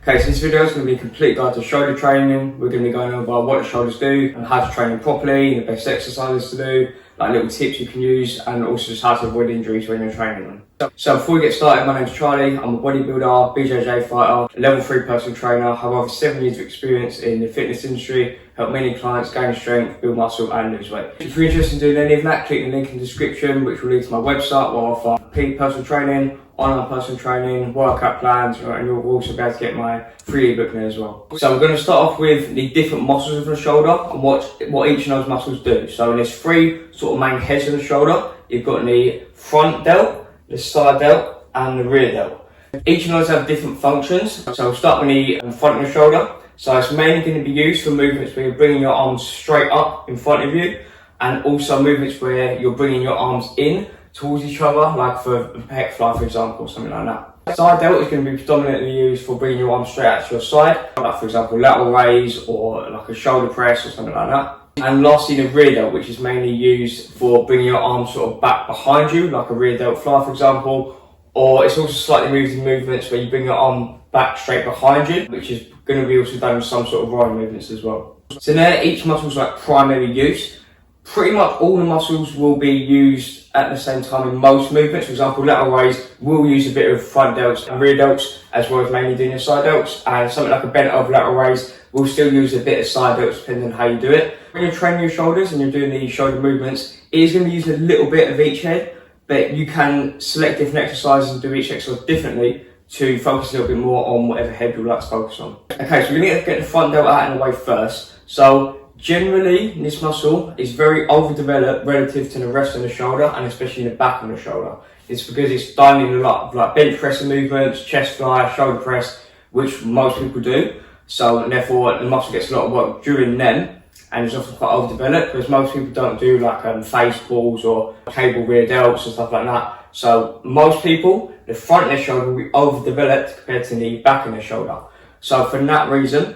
Okay, so this video is going to be a complete guide to shoulder training. We're going to be going over what the shoulders do and how to train them properly, the best exercises to do, like little tips you can use, and also just how to avoid injuries when you're training them. So before we get started, my name's Charlie. I'm a bodybuilder, BJJ fighter, level 3 personal trainer. I have over 7 years of experience in the fitness industry, help many clients gain strength, build muscle and lose weight. If you're interested in doing any of that, click the link in the description, which will lead to my website where I offer personal training, online personal training, workout plans, and you'll also be able to get my free ebook there as well. So we're going to start off with the different muscles of the shoulder and what each of those muscles do. So there's 3 sort of main heads of the shoulder. You've got the front delt, the side delt and the rear delt. Each of those have different functions. So we'll start with the front of the shoulder. So it's mainly going to be used for movements where you're bringing your arms straight up in front of you, and also movements where you're bringing your arms in towards each other, like for a pec fly, for example, or something like that. Side delt is going to be predominantly used for bringing your arms straight out to your side, like for example lateral raise or like a shoulder press or something like that. And lastly, the rear delt, which is mainly used for bringing your arms sort of back behind you, like a rear delt fly, for example. Or it's also slightly used in movements where you bring your arm back straight behind you, which is going to be also done with some sort of rowing movements as well. So there, each muscle is like primary use. Pretty much all the muscles will be used at the same time in most movements. For example, lateral raise will use a bit of front delts and rear delts, as well as mainly doing your side delts. And something like a bent over lateral raise will still use a bit of side delts depending on how you do it. When you're training your shoulders and you're doing the shoulder movements, it is going to use a little bit of each head, but you can select different exercises and do each exercise differently to focus a little bit more on whatever head you'd like to focus on. Okay, so we're going to get the front delt out in the way first. So generally, this muscle is very overdeveloped relative to the rest of the shoulder, and especially in the back of the shoulder. It's because it's done in a lot of like bench pressing movements, chest fly, shoulder press, which most people do. So therefore, the muscle gets a lot of work during them, and it's often quite overdeveloped, because most people don't do like face pulls or cable rear delts and stuff like that. So most people, the front of their shoulder will be overdeveloped compared to the back of their shoulder. So for that reason,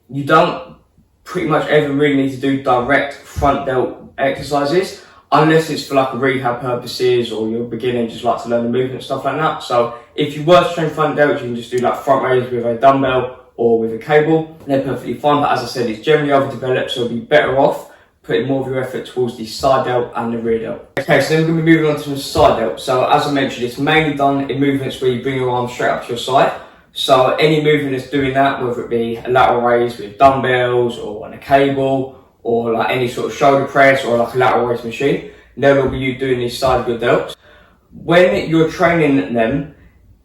you don't pretty much ever really need to do direct front delt exercises, unless it's for like rehab purposes or you're beginning, just like to learn the movement, stuff like that. So if you were to train front delt, you can just do like front raise with a dumbbell or with a cable. They're perfectly fine, but as I said, it's generally overdeveloped, so you'll be better off putting more of your effort towards the side delt and the rear delt. Okay, so then we're going to be moving on to the side delt. So as I mentioned, it's mainly done in movements where you bring your arm straight up to your side. So any movement that's doing that, whether it be a lateral raise with dumbbells or on a cable, or like any sort of shoulder press or like a lateral raise machine, then will be you doing these side of your delts. When you're training them,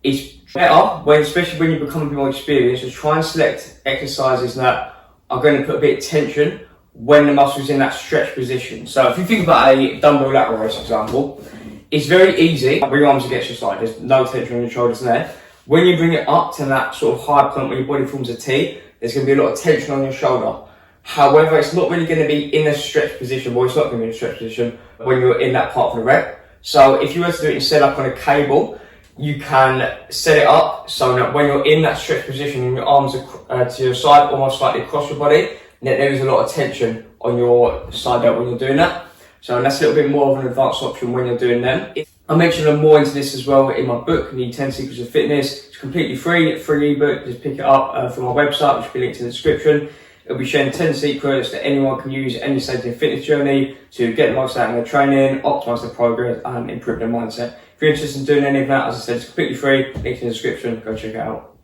it's better, especially when you become a bit more experienced, to try and select exercises that are going to put a bit of tension when the muscle's in that stretch position. So if you think about a dumbbell lateral raise, for example, it's very easy. Bring your arms against your side, there's no tension on your shoulders there. When you bring it up to that sort of high point where your body forms a T, there's going to be a lot of tension on your shoulder. However, it's not really going to be in a stretch position, well, it's not going to be in a stretch position when you're in that part of the rep. So if you were to do it instead up on a cable, you can set it up so that when you're in that stretch position and your arms are to your side, almost slightly across your body, then there is a lot of tension on your side delt when you're doing that. So that's a little bit more of an advanced option when you're doing them. I mentioned more into this as well in my book, The 10 Secrets of Fitness. It's completely free ebook. Just pick it up from my website, which will be linked in the description. It'll be sharing 10 secrets that anyone can use at any stage of their fitness journey to get the most out of their training, optimize their progress, and improve their mindset. If you're interested in doing any of that, as I said, it's completely free. Link in the description. Go check it out.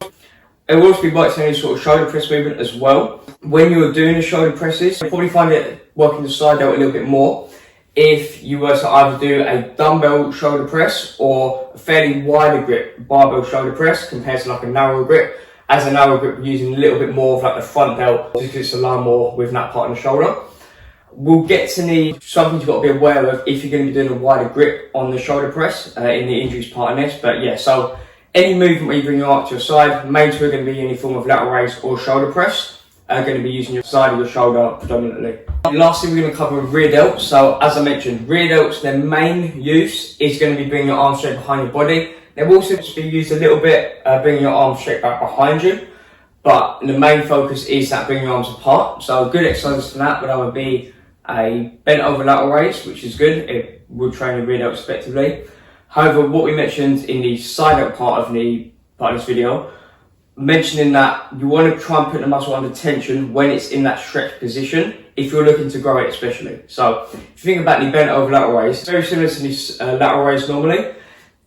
It will also be worked on any sort of shoulder press movement as well. When you're doing the shoulder presses, you'll probably find it working the side delt a little bit more if you were to either do a dumbbell shoulder press or a fairly wider grip barbell shoulder press compared to like a narrow grip. As a narrow grip, we're using a little bit more of like the front delt just because it's aligned more with that part of the shoulder. We'll get to need something you've got to be aware of if you're going to be doing a wider grip on the shoulder press in the injuries part of this. But yeah, so any movement where you bring your arm to your side, main two are going to be any form of lateral raise or shoulder press, are going to be using your side of your shoulder predominantly. Lastly, we're going to cover rear delts. So as I mentioned, rear delts, their main use is going to be bringing your arm straight behind your body. They will also be used a little bit, bringing your arm straight back behind you, but the main focus is that bringing your arms apart. So good exercises for that would either be a bent over lateral raise, which is good. It will train the rear delts effectively. However, what we mentioned in the side delt part of this video mentioning that you want to try and put the muscle under tension when it's in that stretched position, if you're looking to grow it especially. So if you think about the bent over lateral raise, it's very similar to this lateral raise normally.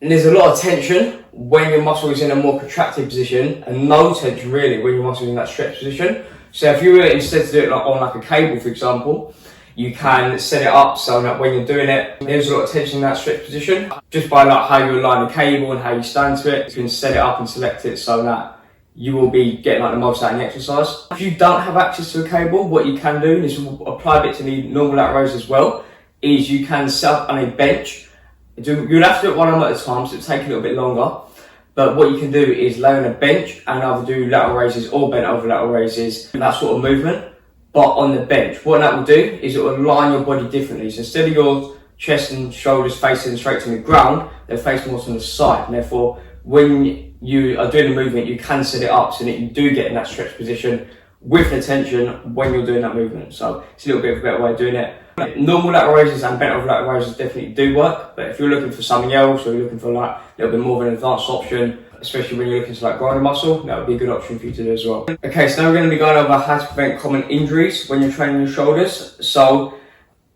And there's a lot of tension when your muscle is in a more contracted position, and no tension really when your muscle is in that stretched position. So if you were instead to do it like on like a cable, for example, you can set it up so that when you're doing it, there's a lot of tension in that stretched position. Just by like how you align the cable and how you stand to it, you can set it up and select it so that you will be getting like the most out of the exercise. If you don't have access to a cable, what you can do, and this will apply a bit to the normal lateral raise as well, is you can set up on a bench. You'll have to do it one arm at a time, so it'll take a little bit longer. But what you can do is lay on a bench and either do lateral raises or bent over lateral raises, that sort of movement, but on the bench. What that will do is it will align your body differently. So instead of your chest and shoulders facing straight to the ground, they're facing more to the side. And therefore, when you are doing the movement, you can set it up so that you do get in that stretched position with the tension when you're doing that movement. So it's a little bit of a better way of doing it. Normal lateral raises and bent over lateral raises definitely do work, but if you're looking for something else or you're looking for like a little bit more of an advanced option, especially when you're looking to like grow the muscle, that would be a good option for you to do as well. Okay, so now we're going to be going over how to prevent common injuries when you're training your shoulders. So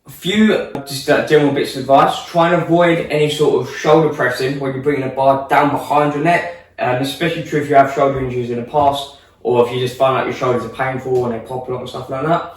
a few just general bits of advice: try and avoid any sort of shoulder pressing when you're bringing the bar down behind your neck, especially true if you have shoulder injuries in the past, or if you just find like your shoulders are painful and they pop a lot and stuff like that.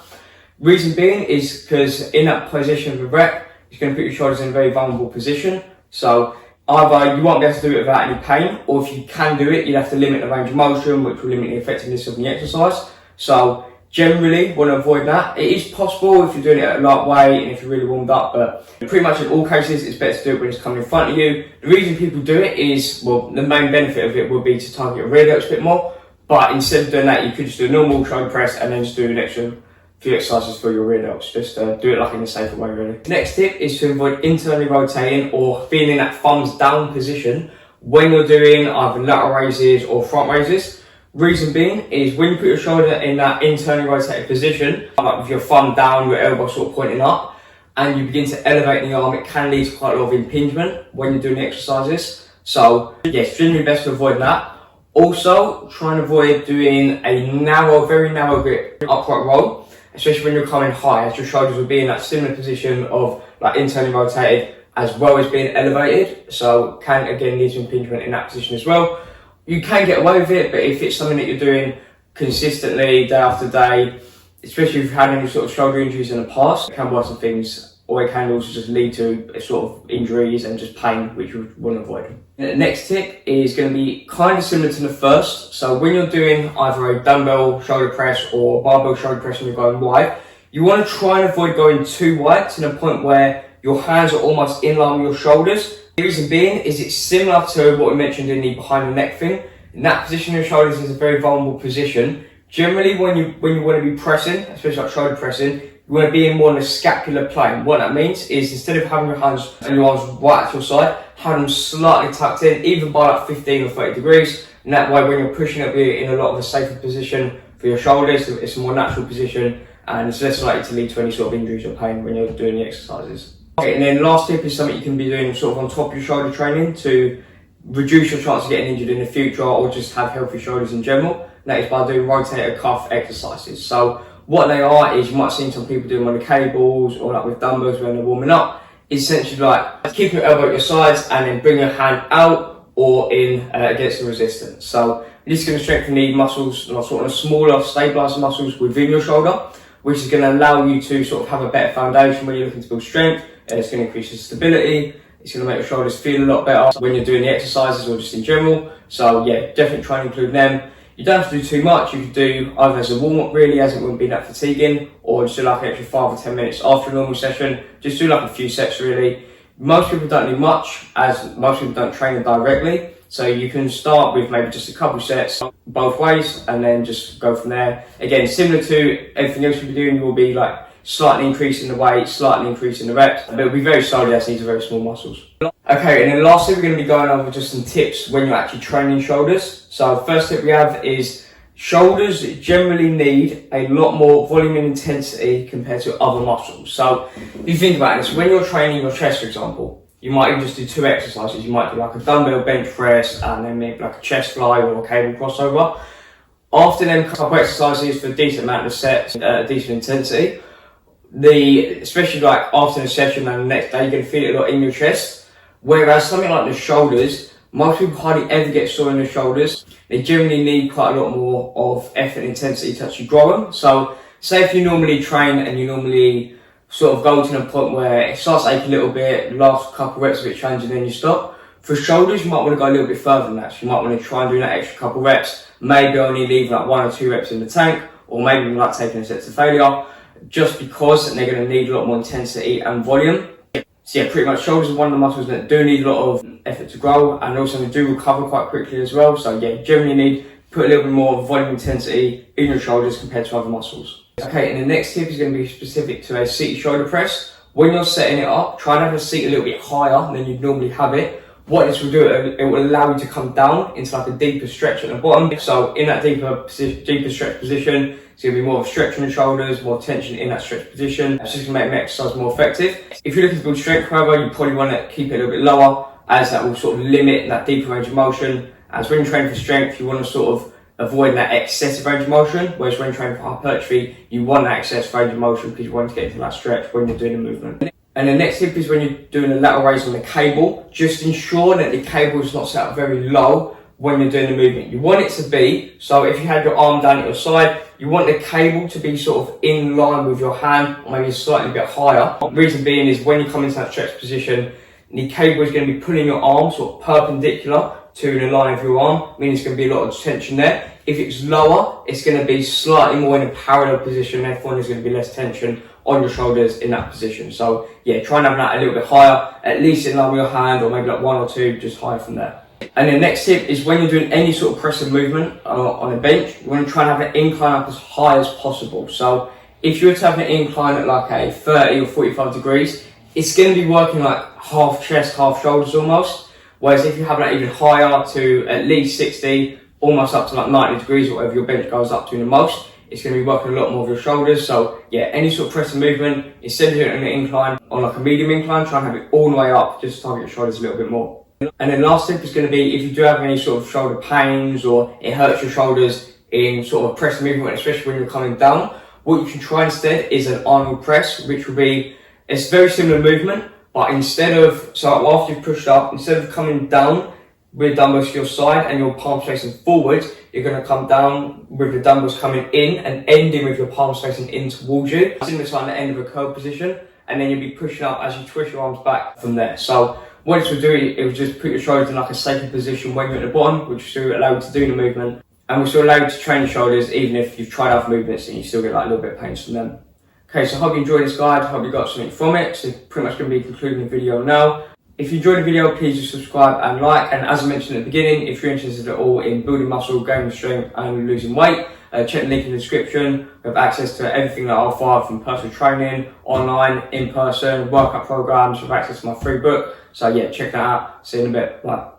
Reason being is because in that position of the rep, it's going to put your shoulders in a very vulnerable position. So either you won't be able to do it without any pain, or if you can do it, you'd have to limit the range of motion, which will limit the effectiveness of the exercise. So generally, want to avoid that. It is possible if you're doing it at a light weight and if you're really warmed up, but pretty much in all cases, it's better to do it when it's coming in front of you. The reason people do it is, well, the main benefit of it would be to target your rear delts a bit more. But instead of doing that, you could just do a normal shoulder press and then just do an extra few exercises for your rear delts. Just do it like in a safer way, really. Next tip is to avoid internally rotating or being in that thumbs down position when you're doing either lateral raises or front raises. Reason being is when you put your shoulder in that internally rotated position, like with your thumb down, your elbow sort of pointing up, and you begin to elevate the arm, it can lead to quite a lot of impingement when you're doing the exercises. So yes, generally best to avoid that. Also, try and avoid doing a narrow, very narrow grip upright roll, especially when you're coming high, as your shoulders will be in that similar position of like internally rotated as well as being elevated. So can again lead to impingement in that position as well. You can get away with it, but if it's something that you're doing consistently day after day, especially if you've had any sort of shoulder injuries in the past, it can worsen things, or it can also just lead to a sort of injuries and just pain, which you want to avoid. The next tip is going to be kind of similar to the first. So when you're doing either a dumbbell shoulder press or barbell shoulder press and you're going wide, you want to try and avoid going too wide to the point where your hands are almost in line with your shoulders. The reason being is it's similar to what we mentioned in the behind the neck thing. In that position, your shoulders is a very vulnerable position. Generally, when you want to be pressing, especially like shoulder pressing, you want to be in more on the scapular plane. What that means is instead of having your hands and your arms right at your side, have them slightly tucked in, even by like 15 or 30 degrees. And that way, when you're pushing, it'll be in a lot of a safer position for your shoulders. It's a more natural position, and it's less likely to lead to any sort of injuries or pain when you're doing the exercises. Okay, and then last tip is something you can be doing sort of on top of your shoulder training to reduce your chance of getting injured in the future or just have healthy shoulders in general. And that is by doing rotator cuff exercises. So what they are is, you might see some people doing on the cables or like with dumbbells when they're warming up. It's essentially like keep your elbow at your sides and then bring your hand out or in against the resistance. So this is going to strengthen the muscles, sort of smaller stabilizer muscles within your shoulder, which is going to allow you to sort of have a better foundation when you're looking to build strength. It's going to increase your stability. It's going to make your shoulders feel a lot better when you're doing the exercises or just in general. So yeah, definitely try and include them. You don't have to do too much. You could do either as a warm-up really, as it wouldn't be that fatiguing, or just do like an extra 5 or 10 minutes after a normal session. Just do like a few sets really. Most people don't do much, as most people don't train them directly. So you can start with maybe just a couple sets both ways and then just go from there. Again, similar to everything else you'll be doing, you will be like slightly increasing the weight, slightly increasing the reps, but it'll be very slowly as these are very small muscles. Okay, and then lastly, we're going to be going over just some tips when you're actually training shoulders. So first tip we have is shoulders generally need a lot more volume and intensity compared to other muscles. So if you think about this, when you're training your chest, for example, You might even just do 2 exercises. You might do like a dumbbell bench press and then maybe like a chest fly or a cable crossover. After them couple of exercises for a decent amount of sets, decent intensity, especially like after the session and the next day, you're going to feel it a lot in your chest. Whereas something like the shoulders, most people hardly ever get sore in the shoulders. They generally need quite a lot more of effort and intensity to actually grow them. So say if you normally train and you normally sort of go to the point where it starts aching a little bit, last couple of reps of it change and then you stop. For shoulders, you might want to go a little bit further than that. So you might want to try and do that extra couple of reps, maybe only leave like 1 or 2 reps in the tank, or maybe like taking a set to failure, just because they're going to need a lot more intensity and volume. So yeah, pretty much shoulders are one of the muscles that do need a lot of effort to grow, and also they do recover quite quickly as well. So yeah, generally need put a little bit more volume intensity in your shoulders compared to other muscles. Okay, and the next tip is going to be specific to a seated shoulder press. When you're setting it up, try and have the seat a little bit higher than you'd normally have it. What this will do, it will allow you to come down into like a deeper stretch at the bottom. So in that deeper stretch position, it's going to be more of a stretch in the shoulders, more tension in that stretch position. It's just going to make the exercise more effective. If you're looking to build strength, however, you probably want to keep it a little bit lower, as that will sort of limit that deeper range of motion. As when you're training for strength, you want to sort of avoid that excessive range of motion, whereas when you're training for hypertrophy, you want that excess range of motion because you want to get into that stretch when you're doing the movement. And the next tip is when you're doing a lateral raise on the cable, just ensure that the cable is not set up very low when you're doing the movement. You want it to be, so if you had your arm down at your side, you want the cable to be sort of in line with your hand, or maybe slightly a bit higher. The reason being is when you come into that stretch position, the cable is going to be pulling your arm sort of perpendicular to the line of your arm, meaning there's going to be a lot of tension there. If it's lower, it's going to be slightly more in a parallel position, therefore there's going to be less tension on your shoulders in that position. So yeah, try and have that a little bit higher, at least in line with your hand, or maybe like 1 or 2, just higher from there. And the next tip is when you're doing any sort of pressing movement on a bench, you want to try and have an incline up as high as possible. So if you were to have an incline at like a 30 or 45 degrees, it's going to be working like half chest, half shoulders almost. Whereas if you have that even higher to at least 60, almost up to like 90 degrees or whatever your bench goes up to the most, it's going to be working a lot more of your shoulders. So yeah, any sort of pressing movement, instead of doing it on an incline, on like a medium incline, try and have it all the way up, just to target your shoulders a little bit more. And then last tip is going to be, if you do have any sort of shoulder pains or it hurts your shoulders in sort of pressing movement, especially when you're coming down, what you can try instead is an Arnold press, which will be, it's very similar movement, but instead of, so after you've pushed up, instead of coming down with dumbbells to your side and your palms facing forward, you're going to come down with the dumbbells coming in and ending with your palms facing in towards you. Similar to like the end of a curl position, and then you'll be pushing up as you twist your arms back from there. So what it will do, it will just put your shoulders in like a sacred position when you're at the bottom, which will allow you to do the movement, and will still allow you to train your shoulders even if you've tried other movements and you still get like a little bit of pains from them. Okay, so I hope you enjoyed this guide, I hope you got something from it. So pretty much going to be concluding the video now. If you enjoyed the video, please just subscribe and like. And as I mentioned at the beginning, if you're interested at all in building muscle, gaining strength and losing weight, check the link in the description. We have access to everything that I offer, from personal training, online, in person, workout programs. We have access to my free book. So yeah, check that out. See you in a bit. Bye.